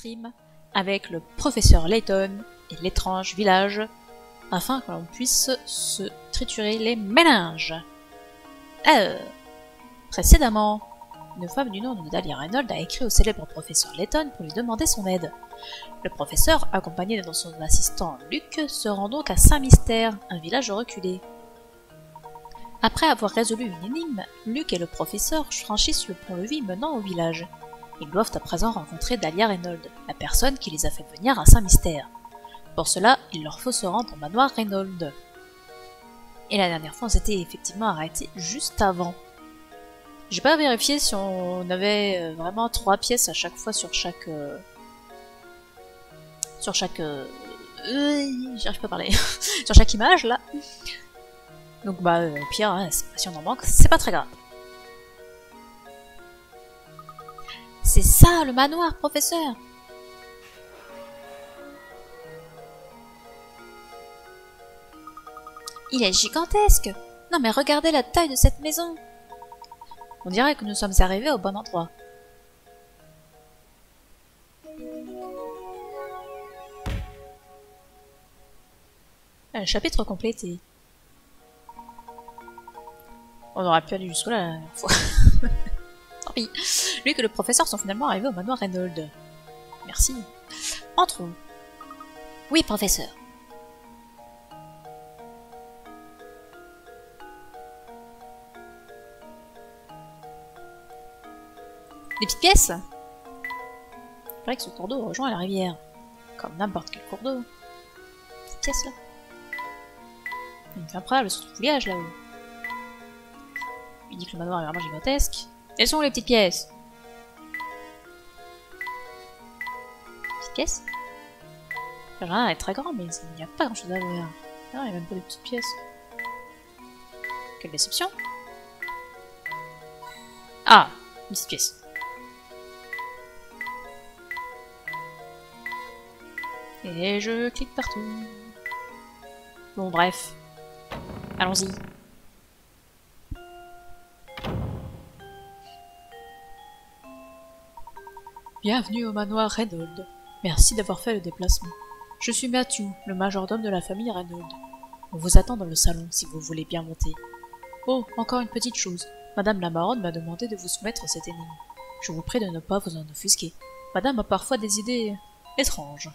stream avec le professeur Layton et l'étrange village afin que l'on puisse se triturer les méninges. Précédemment, une femme du nom de Dahlia Reynolds a écrit au célèbre professeur Layton pour lui demander son aide. Le professeur, accompagné de son assistant Luc, se rend donc à Saint-Mystère, un village reculé. Après avoir résolu une énigme, Luc et le professeur franchissent le pont-levis menant au village. Ils doivent à présent rencontrer Dahlia Reynolds, la personne qui les a fait venir à Saint-Mystère. Pour cela, il leur faut se rendre au manoir Reynolds. Et la dernière fois, on s'était effectivement arrêté juste avant. J'ai pas vérifié si on avait vraiment 3 pièces à chaque fois sur chaque... j'arrive pas à parler. Sur chaque image, là. Donc bah, au pire, hein, si on en manque, c'est pas très grave. C'est ça, le manoir, professeur! Il est gigantesque! Non mais regardez la taille de cette maison! On dirait que nous sommes arrivés au bon endroit. Chapitre complété. On aurait pu aller jusque-là la dernière fois. Tant pis. Lui et le professeur sont finalement arrivés au manoir Reynolds. Merci. Entrons. Oui, professeur. Des petites pièces? C'est vrai que ce cours d'eau rejoint la rivière. Comme n'importe quel cours d'eau. Cette pièce là. Il me fait improbable ce fouillage là-haut. Il dit que le manoir est vraiment gigantesque. Quelles sont les petites pièces? Petites pièces? Le jardin est très grand, mais il n'y a pas grand chose à voir. Non, il n'y a même pas de petites pièces. Quelle déception! Ah! Une petite pièce. Et je clique partout. Bon, bref. Allons-y. Bienvenue au manoir Reynolds. Merci d'avoir fait le déplacement. Je suis Matthew, le majordome de la famille Reynolds. On vous attend dans le salon si vous voulez bien monter. Oh, encore une petite chose. Madame la baronne m'a demandé de vous soumettre cette énigme. Je vous prie de ne pas vous en offusquer. Madame a parfois des idées étranges.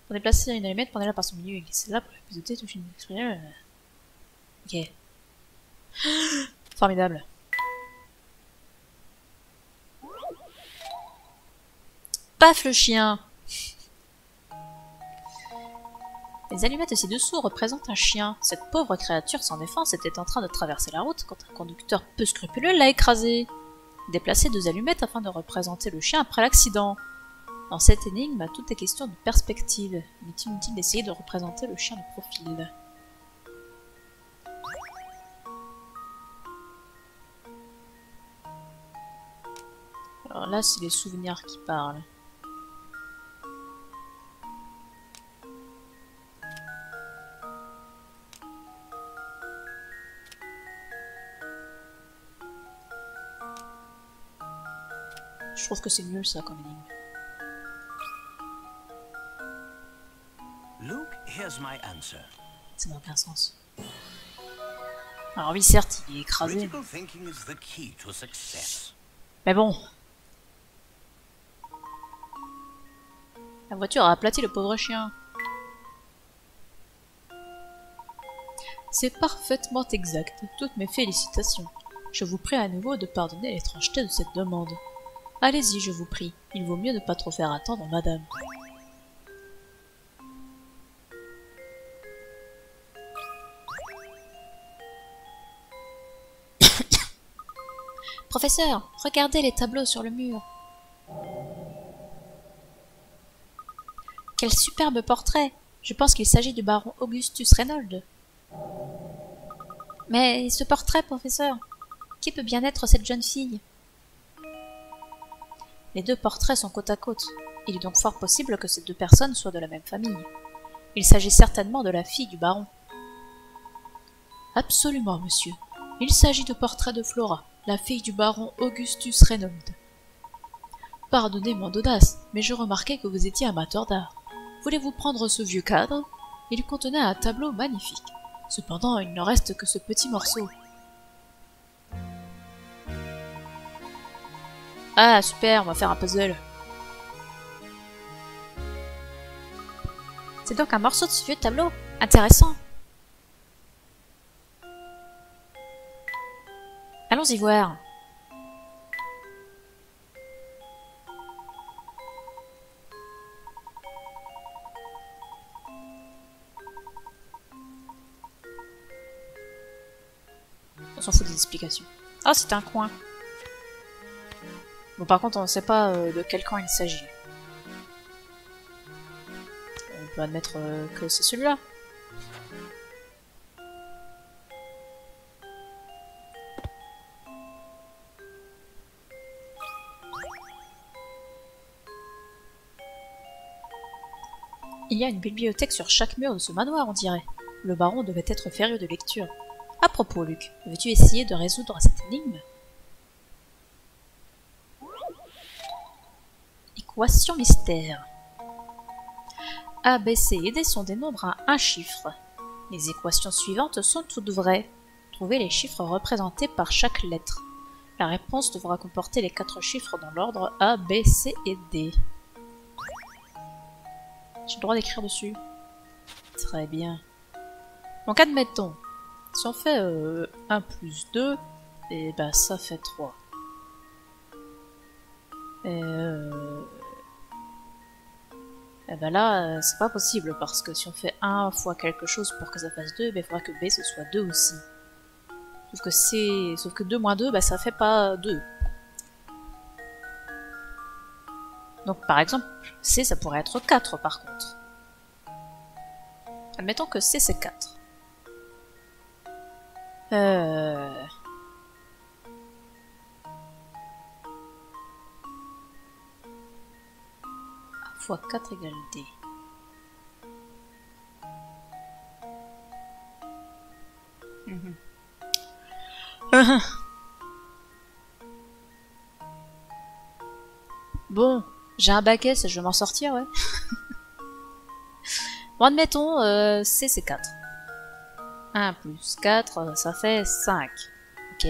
Pour déplacer une allumette, prenez-la par son milieu et glissez-la pour la piloter touche une expression. Ok. Formidable. Paf le chien! Les allumettes ci-dessous représentent un chien. Cette pauvre créature sans défense était en train de traverser la route quand un conducteur peu scrupuleux l'a écrasé. Déplacez 2 allumettes afin de représenter le chien après l'accident. Dans cette énigme, tout est question de perspective. Il est inutile d'essayer de représenter le chien de profil. Alors là, c'est les souvenirs qui parlent. Je trouve que c'est mieux ça comme énigme. Luke, here's my answer. Ça n'a aucun sens. Alors oui, certes, il est écrasé. Critical thinking is the key to success. Mais bon. La voiture a aplati le pauvre chien. C'est parfaitement exact. Toutes mes félicitations. Je vous prie à nouveau de pardonner l'étrangeté de cette demande. Allez-y, je vous prie. Il vaut mieux ne pas trop faire attendre, madame. Professeur, regardez les tableaux sur le mur. Quel superbe portrait! Je pense qu'il s'agit du baron Augustus Reynolds. Mais ce portrait, professeur, qui peut bien être cette jeune fille? Les 2 portraits sont côte à côte. Il est donc fort possible que ces 2 personnes soient de la même famille. Il s'agit certainement de la fille du baron. Absolument, monsieur. Il s'agit du portrait de Flora, la fille du baron Augustus Reynolds. Pardonnez mon audace, mais je remarquais que vous étiez amateur d'art. Voulez-vous prendre ce vieux cadre? Il contenait un tableau magnifique. Cependant, il ne reste que ce petit morceau. Ah, super, on va faire un puzzle. C'est donc un morceau de ce vieux tableau. Intéressant. Allons-y voir. On s'en fout des explications. Ah, c'est un coin. Bon, par contre, on ne sait pas de quel coin il s'agit. On peut admettre que c'est celui-là. Il y a une bibliothèque sur chaque mur de ce manoir, on dirait. Le baron devait être férieux de lecture. À propos, Luc, veux-tu essayer de résoudre cette énigme? Équation mystère. A, B, C et D sont des nombres à un chiffre. Les équations suivantes sont toutes vraies. Trouvez les chiffres représentés par chaque lettre. La réponse devra comporter les 4 chiffres dans l'ordre A, B, C et D. J'ai le droit d'écrire dessus. Très bien. Donc admettons, si on fait 1 plus 2, et ben ça fait 3. Et ben là, c'est pas possible, parce que si on fait 1 fois quelque chose pour que ça fasse 2, ben il faudra que B ce soit 2 aussi. Sauf que 2 moins 2, ben ça fait pas 2. Donc par exemple, C ça pourrait être 4 par contre. Admettons que C c'est 4. Fois 4 égale D. Bon, j'ai un bac S, je vais m'en sortir, ouais. Bon, admettons, C c'est 4. 1 plus 4, ça fait 5. Ok.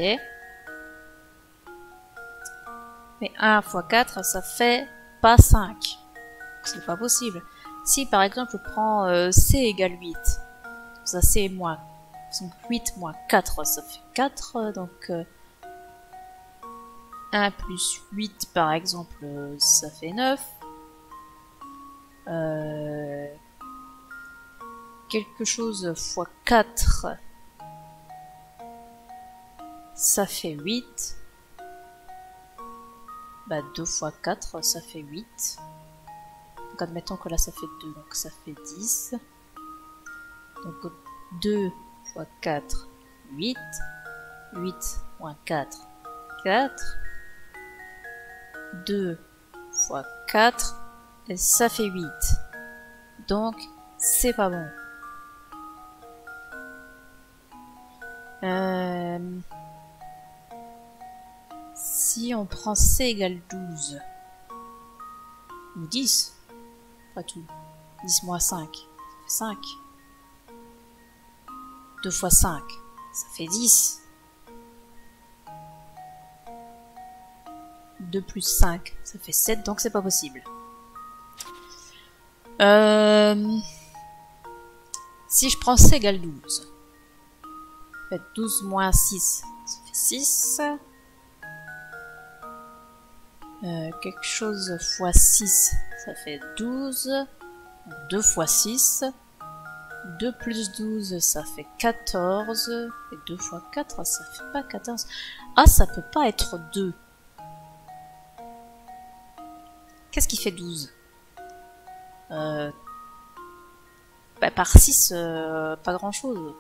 Mais 1 fois 4, ça fait pas 5. C'est pas possible. Si par exemple je prends C égale 8, ça c'est moins. Donc 8 moins 4, ça fait 4. Donc 1 plus 8 par exemple, ça fait 9. Quelque chose fois 4, ça fait 8. Bah 2 fois 4, ça fait 8. Donc admettons que là ça fait 2, donc ça fait 10. Donc 2 fois 4, 8. 8 moins 4, 4. 2 fois 4, et ça fait 8. Donc c'est pas bon. Si on prend C égale 12, ou 10, pas tout, 10 moins 5, ça fait 5. 2 fois 5, ça fait 10. 2 plus 5, ça fait 7, donc c'est pas possible. Si je prends C égale 12, en fait 12 moins 6, ça fait 6. Quelque chose fois 6, ça fait 12. 2 fois 6. 2 plus 12, ça fait 14. Et 2 fois 4, ça fait pas 14. Ah, ça peut pas être 2. Qu'est-ce qui fait 12? Bah, par 6, pas grand chose.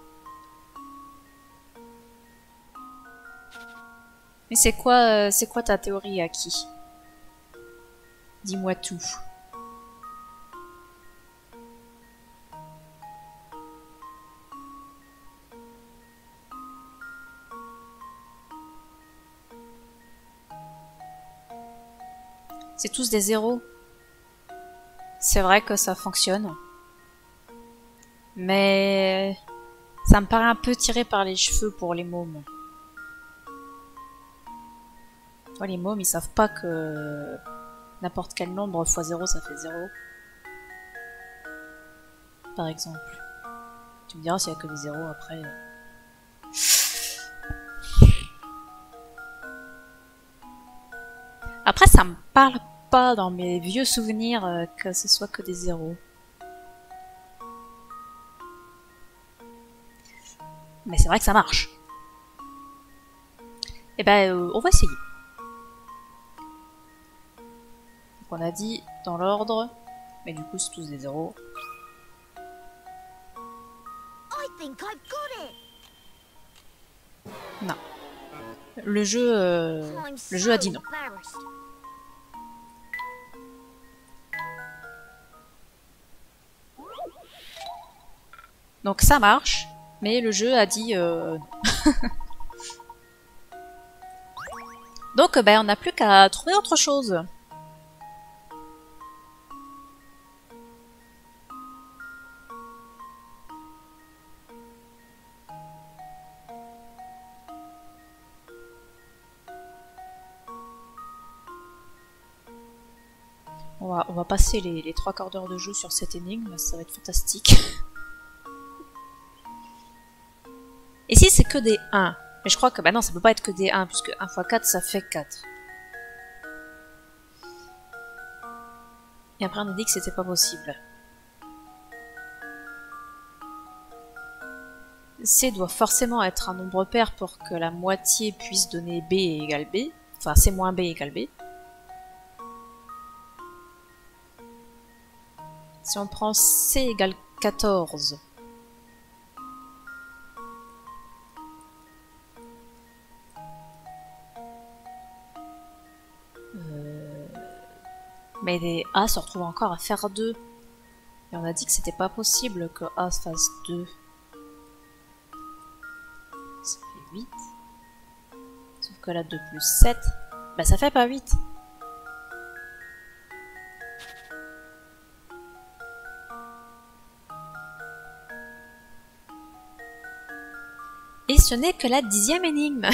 Mais c'est quoi ta théorie, Aki? Dis-moi tout. C'est tous des zéros. C'est vrai que ça fonctionne. Mais ça me paraît un peu tiré par les cheveux pour les mômes. Les mômes, ils savent pas que n'importe quel nombre x 0, ça fait 0. Par exemple. Tu me diras s'il y a que des zéros après. Après, ça me parle pas dans mes vieux souvenirs que ce soit que des zéros. Mais c'est vrai que ça marche. Et ben, on va essayer. Donc on a dit dans l'ordre, mais du coup c'est tous des zéros. Non. Le jeu a dit non. Donc ça marche, mais le jeu a dit non. Donc ben, on n'a plus qu'à trouver autre chose. On va passer les 3/4 d'heure de jeu sur cette énigme, ça va être fantastique. Ici c'est que des 1. Mais je crois que bah non, ça peut pas être que des 1, puisque 1 x 4 ça fait 4. Et après on a dit que c'était pas possible. C doit forcément être un nombre pair pour que la moitié puisse donner B égale B. Enfin C moins B égale B. Si on prend C égale 14, mais les A se retrouvent encore à faire 2. Et on a dit que c'était pas possible que A fasse 2. Ça fait 8. Sauf que là 2 plus 7, bah ça fait pas 8. Et ce n'est que la 10e énigme.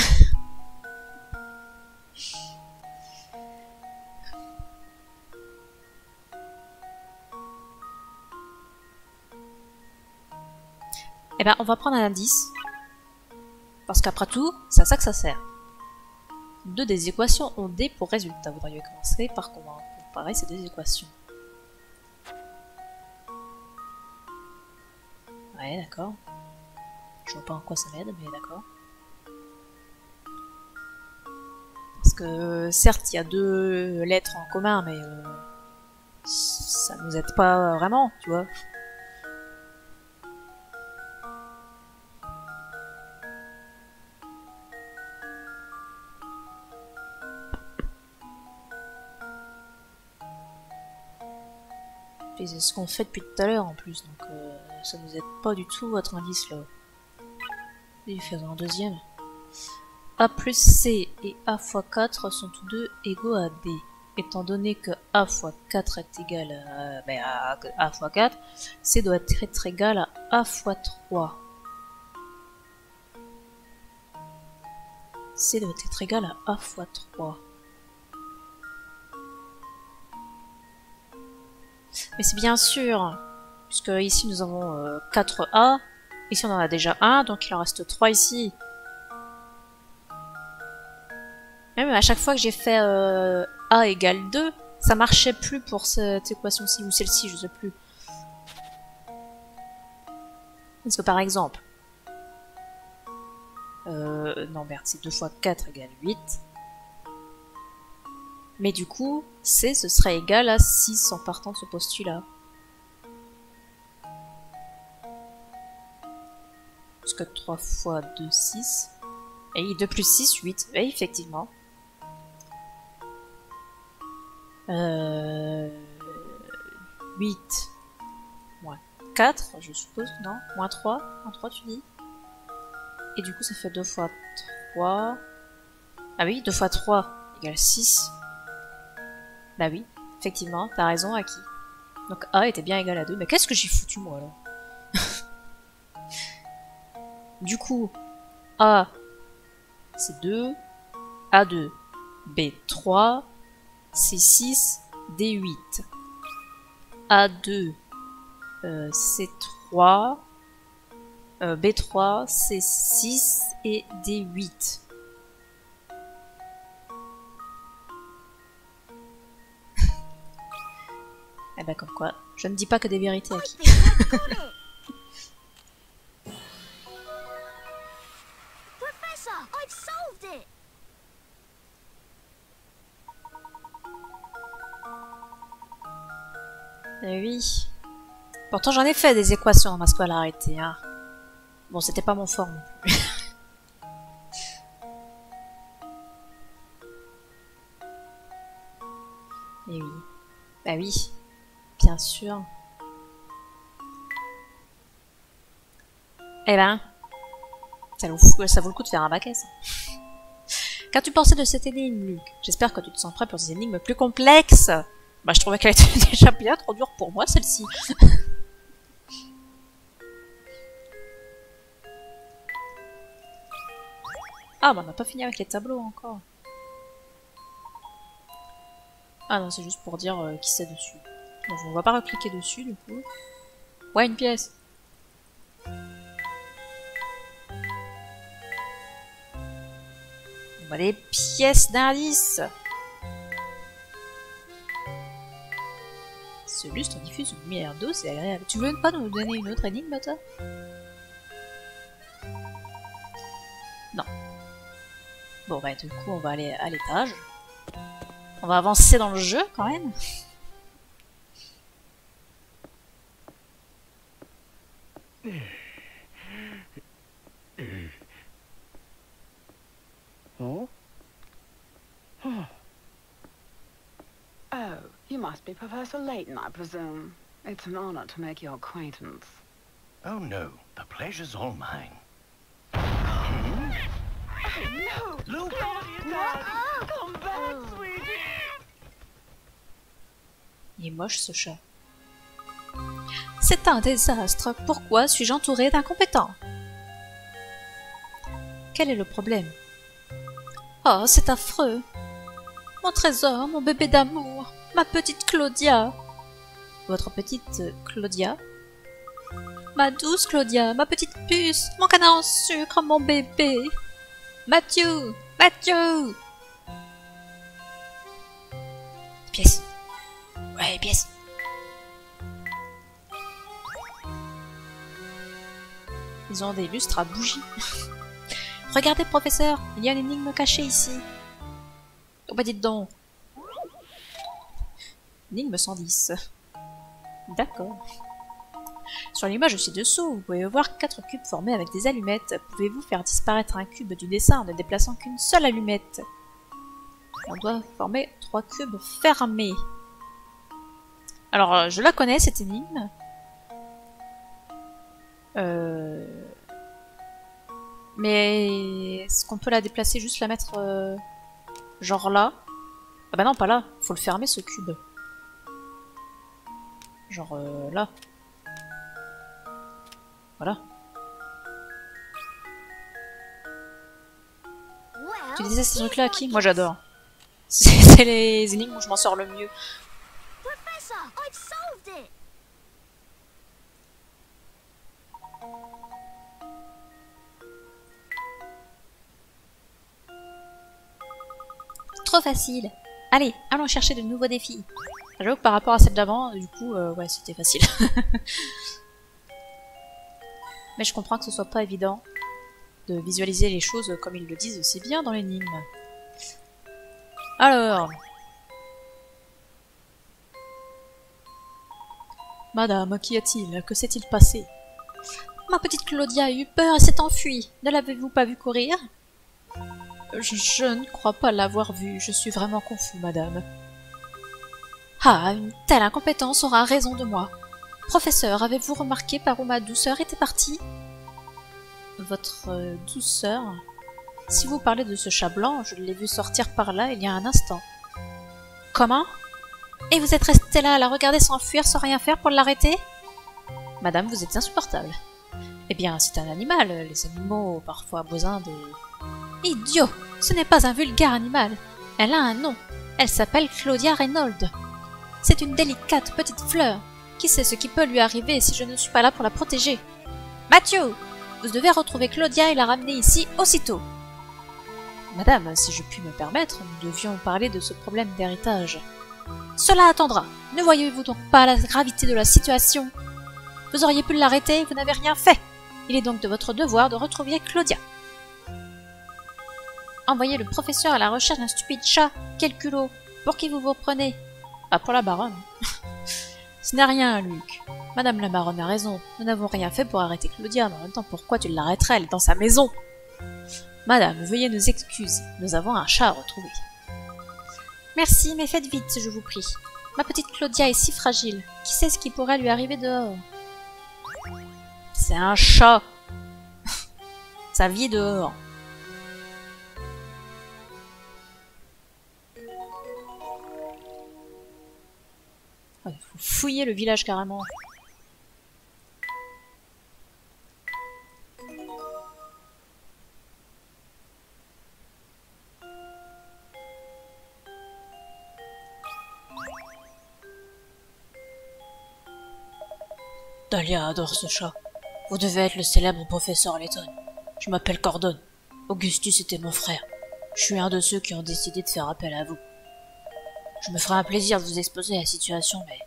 Eh ben, on va prendre un indice. Parce qu'après tout, c'est à ça que ça sert. Deux des équations ont D pour résultat. Vous devriez commencer par comparer ces deux équations. Ouais, d'accord. Je vois pas en quoi ça m'aide, mais d'accord. Parce que certes, il y a deux lettres en commun, mais ça nous aide pas vraiment, tu vois. C'est ce qu'on fait depuis tout à l'heure en plus, donc ça nous aide pas du tout votre indice là. Et faisons un deuxième. A plus C et A fois 4 sont tous deux égaux à B. Étant donné que A fois 4 est égal à A fois 4, C doit être égal à A fois 3. C doit être égal à A fois 3. Mais c'est bien sûr, puisque ici nous avons 4A, ici on en a déjà 1, donc il en reste 3 ici. Même à chaque fois que j'ai fait A égale 2, ça marchait plus pour cette équation-ci, ou celle-ci, je sais plus. Parce que par exemple, non merde, c'est 2 fois 4 égale 8. Mais du coup, C ce serait égal à 6 en partant de ce postulat. Parce que 3 fois 2, 6. Et 2 plus 6, 8. Et effectivement. 8 moins 4, je suppose, non? Moins 3, moins 3 tu dis? Et du coup ça fait 2 fois 3. Ah oui, 2 fois 3 égale 6. Bah oui, effectivement, t'as raison, Aki. Donc A était bien égal à 2. Mais qu'est-ce que j'ai foutu, moi, alors? Du coup, A, c'est 2. A2, B3, C6, D8. A2, C3, B3, C6 et D8. Eh ben comme quoi, je ne dis pas que des vérités, Aki. Professor, I've solved it. Eh oui. Pourtant j'en ai fait des équations dans ma scolarité, hein. Bon, c'était pas mon fort non plus. Eh oui. Bah oui. Bien sûr. Eh ben, ça vaut le coup de faire un bac S. Qu'as-tu pensé de cette énigme, Luc? J'espère que tu te sens prêt pour des énigmes plus complexes. Bah, je trouvais qu'elle était déjà bien trop dure pour moi, celle-ci. Ah, bah, on n'a pas fini avec les tableaux encore. Ah non, c'est juste pour dire qui c'est dessus. Donc, on va pas recliquer dessus, du coup. Ouais, une pièce. On va les pièces d'indice. Ce lustre diffuse une lumière d'eau, c'est agréable. Tu veux pas nous donner une autre énigme, toi? Non. Bon, bah, du coup, on va aller à l'étage. On va avancer dans le jeu, quand même. Oh? Oh, you must be Professor Layton, I presume. It's an honor to make your acquaintance. Oh no, the pleasure's all mine. No! Luke! Come back, sweetie! Il est moche, ce chat. C'est un désastre. Pourquoi suis-je entourée d'incompétents? Quel est le problème? Oh, c'est affreux. Mon trésor, mon bébé d'amour, ma petite Claudia. Votre petite Claudia? Ma douce Claudia, ma petite puce, mon canard en sucre, mon bébé. Mathieu! Mathieu! Pièce. Ouais, pièce. Ils ont des lustres à bougies. Regardez, professeur, il y a une énigme cachée ici. Oh bah dites donc. Énigme 110. D'accord. Sur l'image ci-dessous, vous pouvez voir 4 cubes formés avec des allumettes. Pouvez-vous faire disparaître un cube du dessin en ne déplaçant qu'une seule allumette? On doit former 3 cubes fermés. Alors, je la connais, cette énigme. Mais est-ce qu'on peut la déplacer, juste la mettre genre là? Ah bah non, pas là. Faut le fermer, ce cube. Genre là. Voilà. Tu disais ces trucs-là à qui? Moi j'adore. C'est les énigmes où je m'en sors le mieux. Professor, I've solved it. Trop facile. Allez, allons chercher de nouveaux défis. J'avoue que par rapport à celle d'avant, du coup, ouais, c'était facile. Mais je comprends que ce soit pas évident de visualiser les choses comme ils le disent aussi bien dans l'énigme. Alors... Madame, qu'y a-t-il? Que s'est-il passé? Ma petite Claudia a eu peur et s'est enfuie. Ne l'avez-vous pas vue courir? Je ne crois pas l'avoir vue. Je suis vraiment confus, madame. Ah, une telle incompétence aura raison de moi. Professeur, avez-vous remarqué par où ma douceur était partie? Votre douceur? Si vous parlez de ce chat blanc, je l'ai vu sortir par là il y a un instant. Comment? Et vous êtes resté là à la regarder s'enfuir sans rien faire pour l'arrêter? Madame, vous êtes insupportable. Eh bien, c'est un animal, les animaux ont parfois besoin de... Idiot! Ce n'est pas un vulgaire animal. Elle a un nom. Elle s'appelle Claudia Reynolds. C'est une délicate petite fleur. Qui sait ce qui peut lui arriver si je ne suis pas là pour la protéger? Mathieu! Vous devez retrouver Claudia et la ramener ici aussitôt. Madame, si je puis me permettre, nous devions parler de ce problème d'héritage. Cela attendra. Ne voyez-vous donc pas la gravité de la situation? Vous auriez pu l'arrêter, vous n'avez rien fait. Il est donc de votre devoir de retrouver Claudia. Envoyez le professeur à la recherche d'un stupide chat. Quel culot! Pour qui vous vous prenez? Pas pour la baronne. Ce n'est rien, Luc. Madame la baronne a raison. Nous n'avons rien fait pour arrêter Claudia, mais en même temps, pourquoi tu l'arrêterais? Elle est dans sa maison. Madame, veuillez nous excuser. Nous avons un chat à retrouver. Merci, mais faites vite, je vous prie. Ma petite Claudia est si fragile. Qui sait ce qui pourrait lui arriver dehors? C'est un chat. Ça vit dehors. Il faut fouiller le village carrément. Dahlia adore ce chat. Vous devez être le célèbre professeur Layton. Je m'appelle Gordon. Augustus était mon frère. Je suis un de ceux qui ont décidé de faire appel à vous. Je me ferai un plaisir de vous exposer à la situation, mais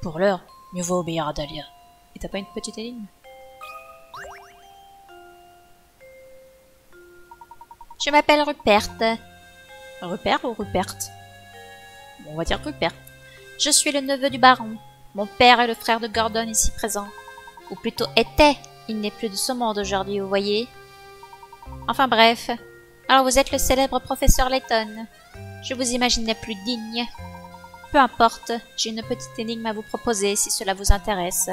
pour l'heure, mieux vaut obéir à Dahlia. Et t'as pas une petite énigme? Je m'appelle Rupert. Rupert ou Rupert? Bon, on va dire Rupert. Je suis le neveu du baron. Mon père est le frère de Gordon ici présent. Ou plutôt était. Il n'est plus de ce monde aujourd'hui, vous voyez. Enfin bref. Alors vous êtes le célèbre professeur Layton. Je vous imaginais plus digne. Peu importe, j'ai une petite énigme à vous proposer si cela vous intéresse.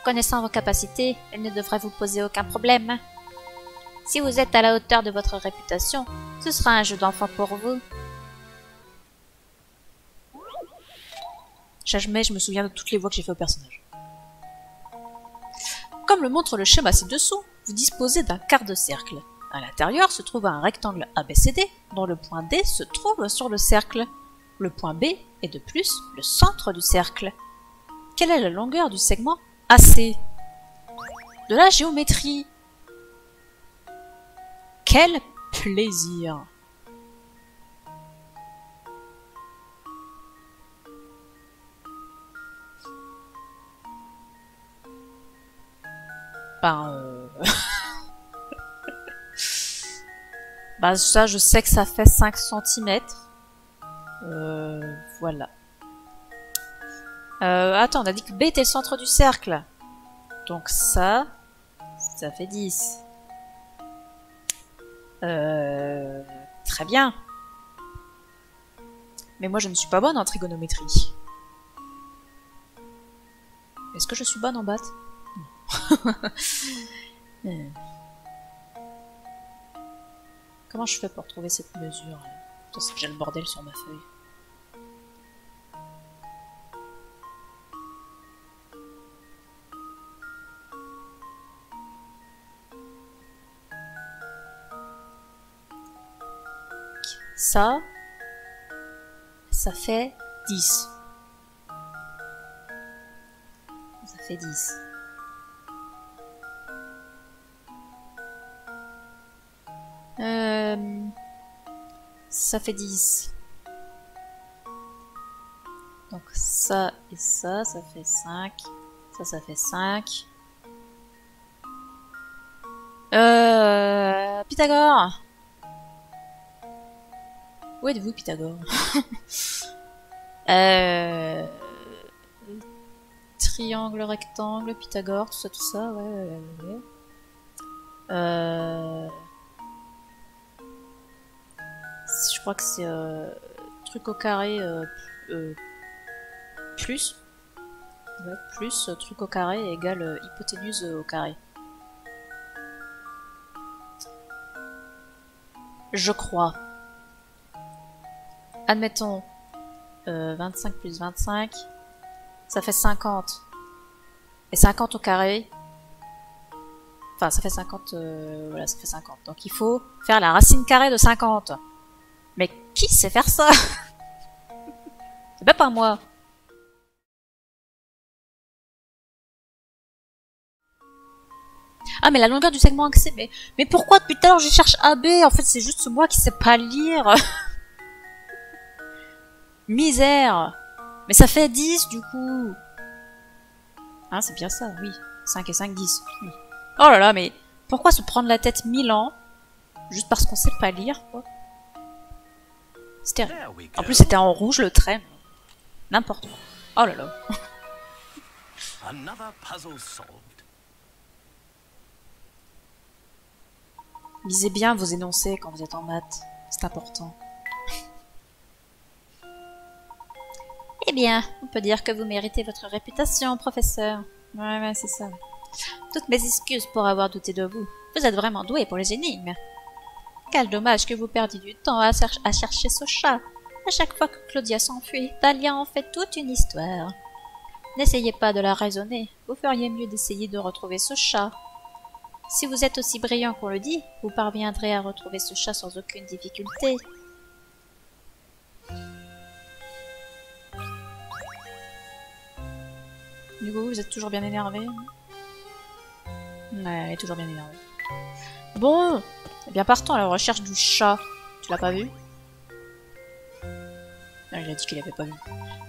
Connaissant vos capacités, elle ne devrait vous poser aucun problème. Si vous êtes à la hauteur de votre réputation, ce sera un jeu d'enfant pour vous. Jamais je me souviens de toutes les voix que j'ai fait au personnage. Comme le montre le schéma ci-dessous, vous disposez d'un quart de cercle. À l'intérieur se trouve un rectangle ABCD, dont le point D se trouve sur le cercle. Le point B est de plus le centre du cercle. Quelle est la longueur du segment AC? De la géométrie. Quel plaisir! Bah ça, je sais que ça fait 5 cm. Voilà. Attends, on a dit que B était le centre du cercle. Donc ça fait 10. Très bien. Mais moi, je ne suis pas bonne en trigonométrie. Est-ce que je suis bonne en maths? Comment je fais pour trouver cette mesure? Putain, j'ai le bordel sur ma feuille. Ça fait 10. Ça fait 10. Ça fait 10. Donc ça et ça fait 5. Ça fait 5. Pythagore! Où êtes-vous, Pythagore? Triangle, rectangle, Pythagore, tout ça, ouais. Je crois que c'est truc au carré plus. Ouais, plus truc au carré égale hypoténuse au carré. Je crois. Admettons. 25 plus 25. Ça fait 50. Et 50 au carré. Enfin, ça fait 50... voilà, ça fait 50. Donc il faut faire la racine carrée de 50. Mais qui sait faire ça? C'est pas moi. Ah, mais la longueur du segment accès, mais pourquoi depuis tout à l'heure je cherche AB? En fait, c'est juste moi qui sais pas lire. Misère. Mais ça fait 10 du coup. Ah, c'est bien ça, oui. 5 et 5, 10. Oui. Oh là là, mais pourquoi se prendre la tête 1000 ans juste parce qu'on sait pas lire, quoi? C'était... There we En go. plus, c'était en rouge le trait. N'importe quoi. Oh là là. Another puzzle solved. Lisez bien vos énoncés quand vous êtes en maths. C'est important. Eh bien, on peut dire que vous méritez votre réputation, professeur. Ouais, c'est ça. Toutes mes excuses pour avoir douté de vous. Vous êtes vraiment doué pour les énigmes. Quel dommage que vous perdiez du temps à chercher ce chat. À chaque fois que Claudia s'enfuit, Dahlia en fait toute une histoire. N'essayez pas de la raisonner. Vous feriez mieux d'essayer de retrouver ce chat. Si vous êtes aussi brillant qu'on le dit, vous parviendrez à retrouver ce chat sans aucune difficulté. Du coup, vous êtes toujours bien énervé? Ouais, elle est toujours bien énervée. Bon, eh bien partons à la recherche du chat. Tu l'as pas vu? Ah, il a dit qu'il avait pas vu.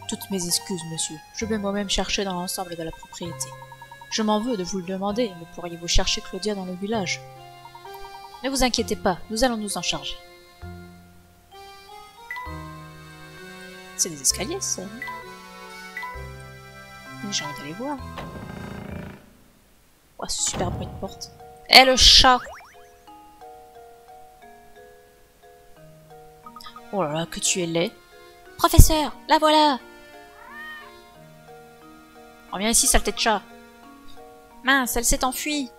Toutes mes excuses, monsieur. Je vais moi-même chercher dans l'ensemble de la propriété. Je m'en veux de vous le demander, mais pourriez-vous chercher Claudia dans le village? Ne vous inquiétez pas, nous allons nous en charger. C'est des escaliers, ça. J'ai envie d'aller voir. Oh, ce super bruit de porte. Eh, le chat! Oh là là, que tu es laid. Professeur, la voilà! Reviens ici, saleté de chat. Mince, elle s'est enfuie.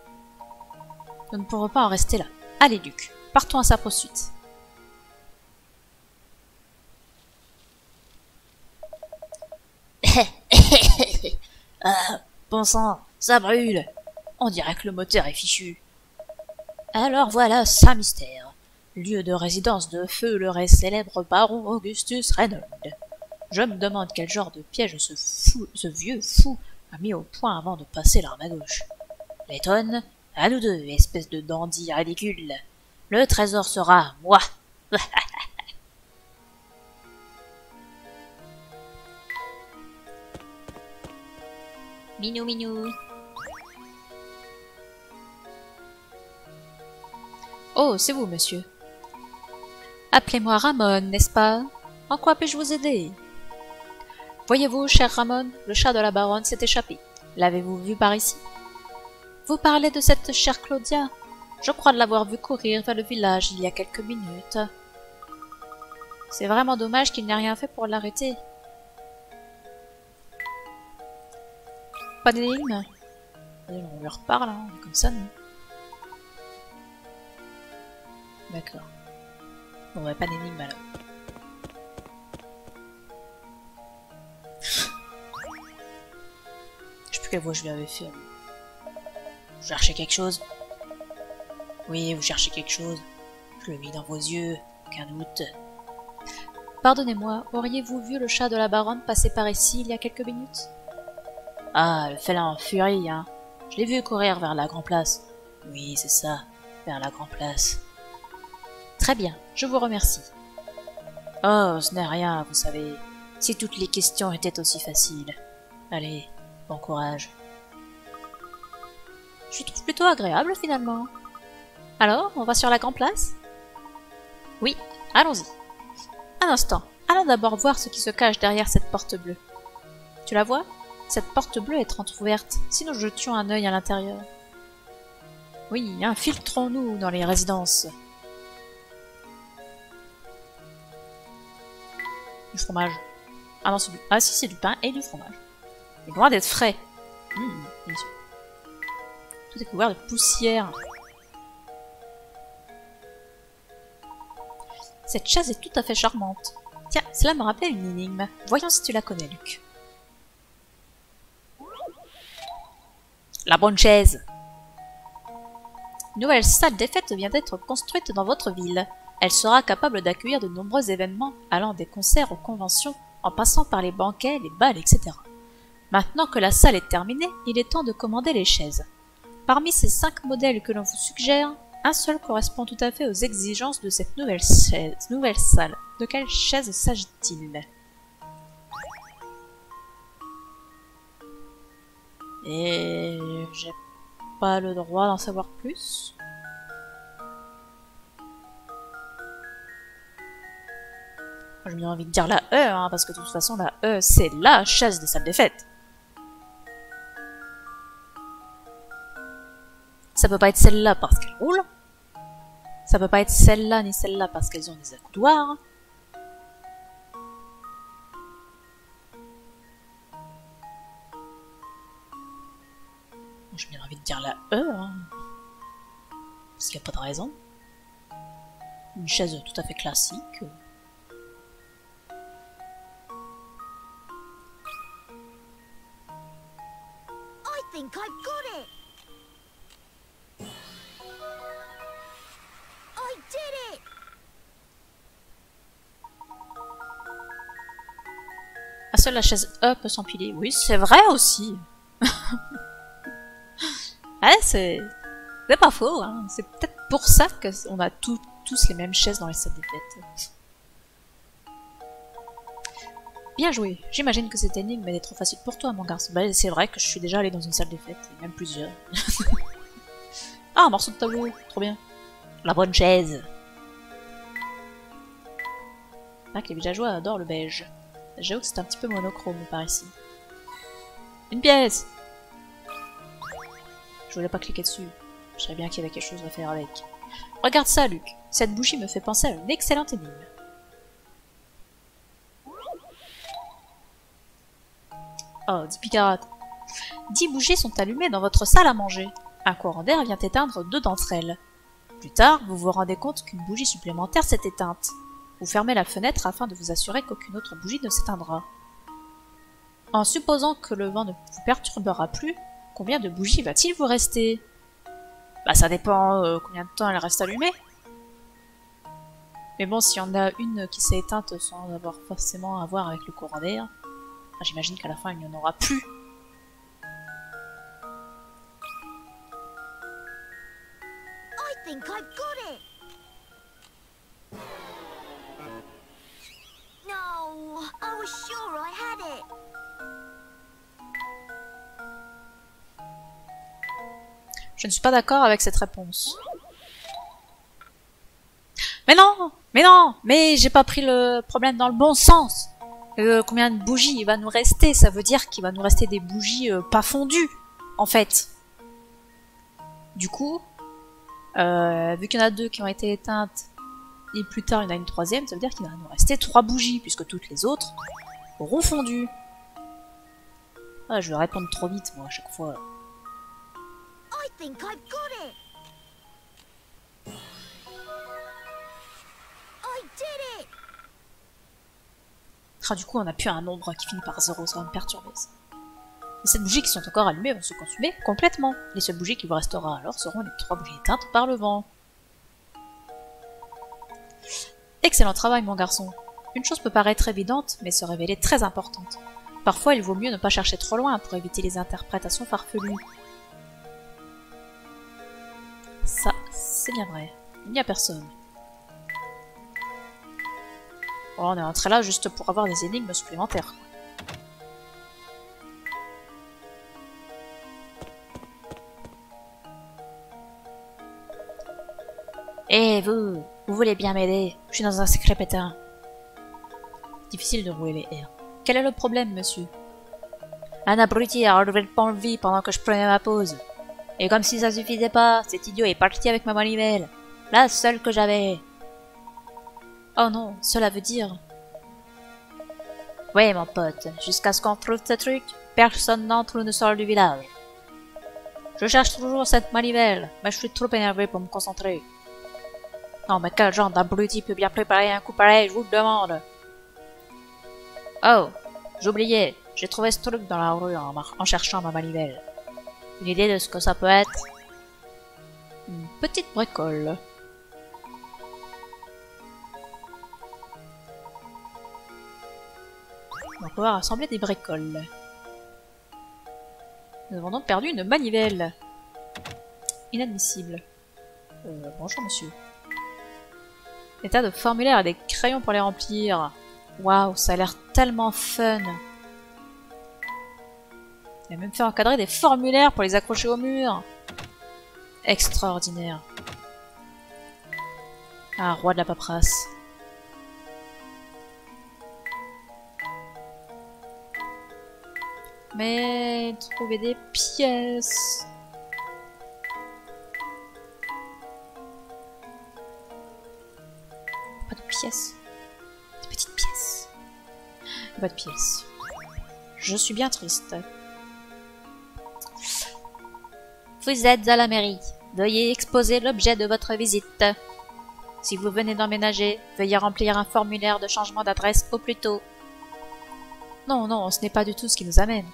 Nous ne pourrons pas en rester là. Allez, Luc, partons à sa poursuite. Ah, bon sang, ça brûle. On dirait que le moteur est fichu. Alors voilà Saint-Mystère, lieu de résidence de feu le célèbre baron Augustus Reynolds. Je me demande quel genre de piège ce vieux fou a mis au point avant de passer l'arme à gauche. Letton, à nous deux, espèce de dandy ridicule. Le trésor sera moi. Minou minou. Oh, c'est vous, monsieur. Appelez-moi Ramon, n'est-ce pas? En quoi puis-je vous aider? Voyez-vous, cher Ramon, le chat de la baronne s'est échappé. L'avez-vous vu par ici? Vous parlez de cette chère Claudia? Je crois de l'avoir vue courir vers le village il y a quelques minutes. C'est vraiment dommage qu'il n'ait rien fait pour l'arrêter. Pas d'énigme? On lui reparle, hein, comme ça, non? D'accord. Bon, bah, pas d'énigme alors. Je sais plus quelle voix je lui avais fait. Vous cherchez quelque chose? Oui, vous cherchez quelque chose. Je le vis dans vos yeux, aucun doute. Pardonnez-moi, auriez-vous vu le chat de la baronne passer par ici il y a quelques minutes? Ah, le félin en furie, hein. Je l'ai vu courir vers la grande place. Oui, c'est ça, vers la grande place. Très bien, je vous remercie. Oh, ce n'est rien, vous savez. Si toutes les questions étaient aussi faciles. Allez, bon courage. Je trouve plutôt agréable, finalement. Alors, on va sur la grande place? Oui, allons-y. Un instant, allons d'abord voir ce qui se cache derrière cette porte bleue. Tu la vois? Cette porte bleue est entrouverte, si nous jetions un œil à l'intérieur. Oui, infiltrons-nous dans les résidences. Du fromage. Ah non, c'est du... Ah si, c'est du pain et du fromage. C'est loin d'être frais. Délicieux. Tout est couvert de poussière. Cette chaise est tout à fait charmante. Tiens, cela me rappelait une énigme. Voyons si tu la connais, Luc. La bonne chaise. Une nouvelle salle des fêtes vient d'être construite dans votre ville. Elle sera capable d'accueillir de nombreux événements, allant des concerts aux conventions, en passant par les banquets, les bals, etc. Maintenant que la salle est terminée, il est temps de commander les chaises. Parmi ces 5 modèles que l'on vous suggère, un seul correspond tout à fait aux exigences de cette nouvelle salle. De quelle chaise s'agit-il? Et j'ai pas le droit d'en savoir plus. J'ai bien envie de dire la E, hein, parce que de toute façon la E c'est la chaise des salles des fêtes. Ça peut pas être celle-là parce qu'elle roule. Ça peut pas être celle-là ni celle-là parce qu'elles ont des accoudoirs. J'ai bien envie de dire la E, hein. Parce qu'il n'y a pas de raison. Une chaise tout à fait classique. I think I've got it. I did it. Ah, seule la chaise E peut s'empiler. Oui, c'est vrai aussi. Ouais, c'est pas faux, hein. C'est peut-être pour ça qu'on a tous les mêmes chaises dans les salles des fêtes. Bien joué. J'imagine que cette énigme est trop facile pour toi, mon garçon. Bah, c'est vrai que je suis déjà allé dans une salle des fêtes, et même plusieurs. Ah, un morceau de tableau, trop bien. La bonne chaise. Ah, que les villageois adorent le beige. J'avoue que c'est un petit peu monochrome par ici. Une pièce. Je voulais pas cliquer dessus. Je savais bien qu'il y avait quelque chose à faire avec. Regarde ça, Luc. Cette bougie me fait penser à une excellente énigme. Oh, 10 picarades. 10 bougies sont allumées dans votre salle à manger. Un courant d'air vient éteindre 2 d'entre elles. Plus tard, vous vous rendez compte qu'une bougie supplémentaire s'est éteinte. Vous fermez la fenêtre afin de vous assurer qu'aucune autre bougie ne s'éteindra. En supposant que le vent ne vous perturbera plus, combien de bougies va-t-il vous rester? Bah ça dépend combien de temps elle reste allumée. Mais bon, s'il y en a une qui s'est éteinte sans avoir forcément à voir avec le courant d'air, j'imagine qu'à la fin il n'y en aura plus. I think I've got it. No, I was sure I had it. Je ne suis pas d'accord avec cette réponse. Mais non! Mais non! Mais j'ai pas pris le problème dans le bon sens! Combien de bougies il va nous rester? Ça veut dire qu'il va nous rester des bougies pas fondues, en fait. Du coup, vu qu'il y en a 2 qui ont été éteintes, et plus tard il y en a une 3e, ça veut dire qu'il va nous rester 3 bougies, puisque toutes les autres auront fondu. Ah, je vais répondre trop vite, moi, à chaque fois. I think I've got it. I did it. Ah, du coup, on a plus un nombre qui finit par 0, ça va me perturber, ça. Et ces bougies qui sont encore allumées vont se consumer complètement. Les seules bougies qui vous restera alors seront les 3 bougies éteintes par le vent. Excellent travail, mon garçon. Une chose peut paraître évidente, mais se révéler très importante. Parfois, il vaut mieux ne pas chercher trop loin pour éviter les interprétations farfelues. Ça, c'est bien vrai. Il n'y a personne. Bon, on est entré là juste pour avoir des énigmes supplémentaires. Eh, vous voulez bien m'aider? Je suis dans un secret pétain. Difficile de rouler les airs. Quel est le problème, monsieur? Un abruti a relevé le pont-levis pendant que je prenais ma pause. Et comme si ça suffisait pas, cet idiot est parti avec ma manivelle. La seule que j'avais. Oh non, cela veut dire... Oui, mon pote, jusqu'à ce qu'on trouve ce truc, personne n'entre ou ne sort du village. Je cherche toujours cette manivelle, mais je suis trop énervé pour me concentrer. Non, mais quel genre d'abruti peut bien préparer un coup pareil, je vous le demande. Oh, j'oubliais. J'ai trouvé ce truc dans la rue en cherchant ma manivelle. Une idée de ce que ça peut être? Une petite bricole. Donc on va rassembler des bricoles. Nous avons donc perdu une manivelle. Inadmissible. Bonjour monsieur. Des tas de formulaires et des crayons pour les remplir. Waouh, ça a l'air tellement fun. Il a même fait encadrer des formulaires pour les accrocher au mur. Extraordinaire. Ah, roi de la paperasse. Mais trouver des pièces. Pas de pièces. Des petites pièces. Pas de pièces. Je suis bien triste. Vous êtes à la mairie. Veuillez exposer l'objet de votre visite. Si vous venez d'emménager, veuillez remplir un formulaire de changement d'adresse au plus tôt. Non, non, ce n'est pas du tout ce qui nous amène.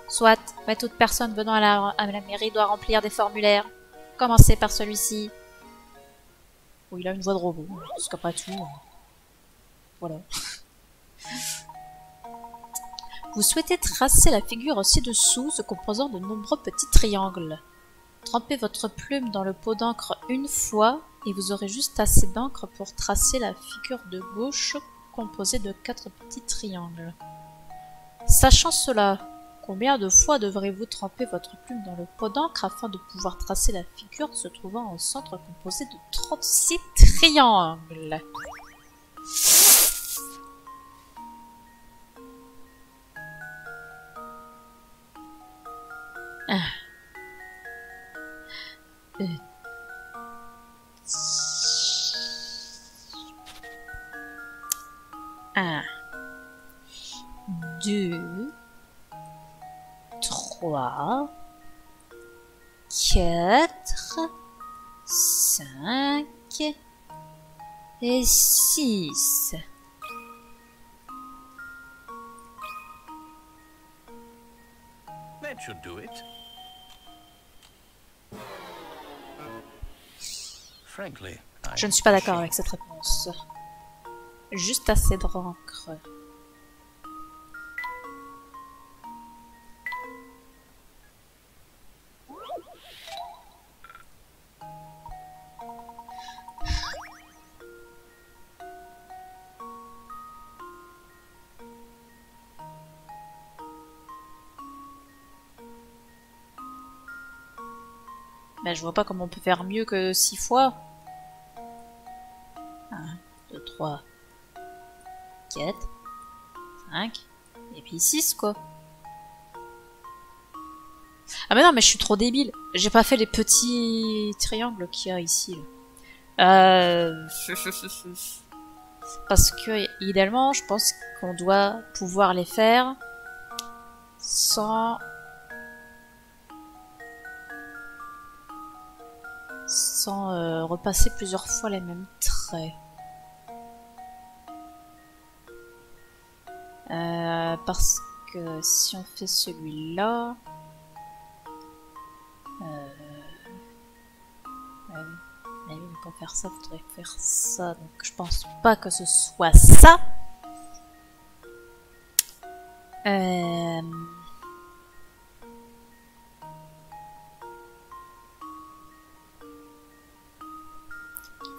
Soit, mais toute personne venant à la mairie doit remplir des formulaires. Commencez par celui-ci. Oh, il a une voix de robot, parce qu'après tout... Voilà. Vous souhaitez tracer la figure ci-dessous, se composant de nombreux petits triangles. Trempez votre plume dans le pot d'encre une fois, et vous aurez juste assez d'encre pour tracer la figure de gauche, composée de 4 petits triangles. Sachant cela, combien de fois devrez-vous tremper votre plume dans le pot d'encre afin de pouvoir tracer la figure se trouvant au centre composé de 36 triangles? Un, 2, 3, 4, 5 et 6. That should do it. Frankly, Je ne suis pas d'accord avec cette réponse. Juste assez d'encre. Ben, je vois pas comment on peut faire mieux que 6 fois. 1, 2, 3, 4, 5, et puis 6, quoi. Ah mais non, mais je suis trop débile. J'ai pas fait les petits triangles qu'il y a ici. Parce que, idéalement, je pense qu'on doit pouvoir les faire sans repasser plusieurs fois les mêmes traits. Parce que si on fait celui-là... mais pour faire ça, il faudrait faire ça. Donc je pense pas que ce soit ça.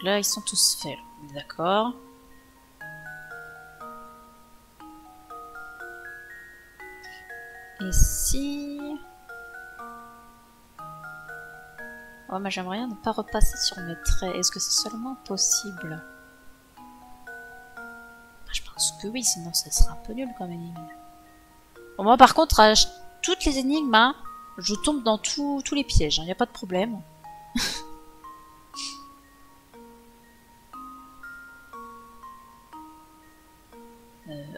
Là, ils sont tous faits. D'accord. Ici... Oh, mais j'aimerais ne pas repasser sur mes traits. Est-ce que c'est seulement possible? Je pense que oui, sinon ça sera un peu nul comme énigme. Bon, moi par contre, à toutes les énigmes, hein, je tombe dans tous les pièges, il n'y a pas de problème.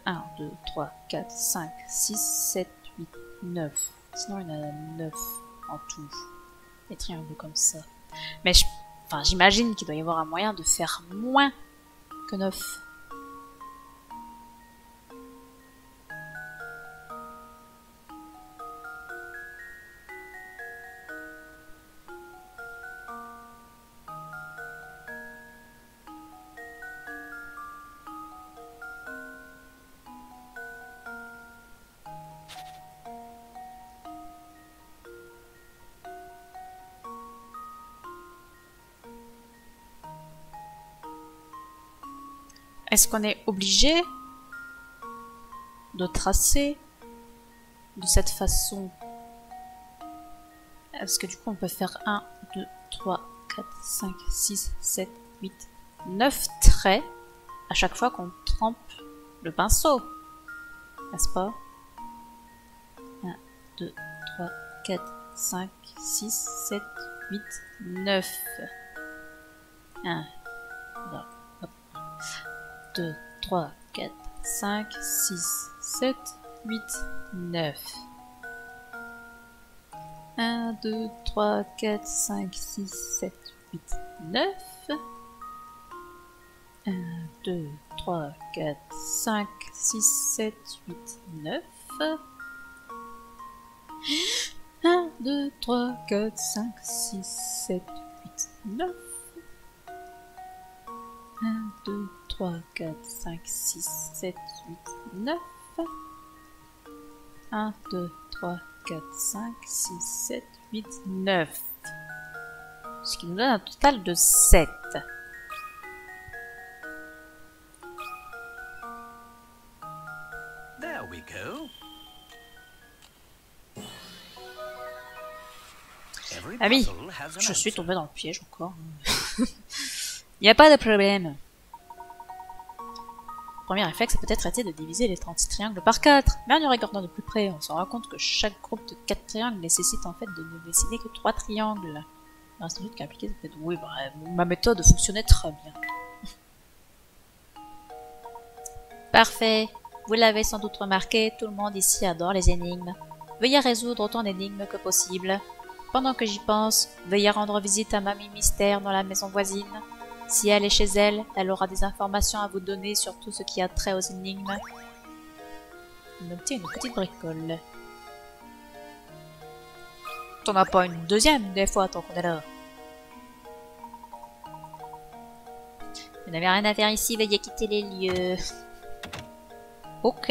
1, 2, 3, 4, 5, 6, 7, 8, 9. Sinon, il y en a 9 en tout. Des triangles comme ça. Mais j'imagine qu'il doit y avoir un moyen de faire moins que 9. Est-ce qu'on est obligé de tracer de cette façon? Parce que du coup, on peut faire 1, 2, 3, 4, 5, 6, 7, 8, 9 traits à chaque fois qu'on trempe le pinceau. N'est-ce pas? 1, 2, 3, 4, 5, 6, 7, 8, 9. 1, 2, 3, 4, 5, 6, 7, 8, 9. 1, 2, 3, 4, 5, 6, 7, 8, 9. 1, 2, 3, 4, 5, 6, 7, 8, 9. 1, 2, 3, 4, 5, 6, 7, 8, 9. 1, 2, 3, 4, 5, 6, 7, 8, 9. 1, 2, 3, 4, 5, 6, 7, 8, 9. Ce qui nous donne un total de 7. There we go. Every Ah oui, puzzle has an je suis answer. tombée dans le piège encore. Il n'y a pas de problème. Le premier réflexe a peut-être été de diviser les 36 triangles par 4, mais en y regardant de plus près, on se rend compte que chaque groupe de 4 triangles nécessite en fait de ne dessiner que 3 triangles. Il reste juste qu'à appliquer cette méthode. Oui, bah, ma méthode fonctionnait très bien. Parfait. Vous l'avez sans doute remarqué, tout le monde ici adore les énigmes. Veuillez résoudre autant d'énigmes que possible. Pendant que j'y pense, veuillez rendre visite à Mamie Mystère dans la maison voisine. Si elle est chez elle, elle aura des informations à vous donner sur tout ce qui a trait aux énigmes. Notez une petite bricole. T'en as pas une deuxième des fois tant qu'on est là. Vous n'avez rien à faire ici, veuillez quitter les lieux. Ok.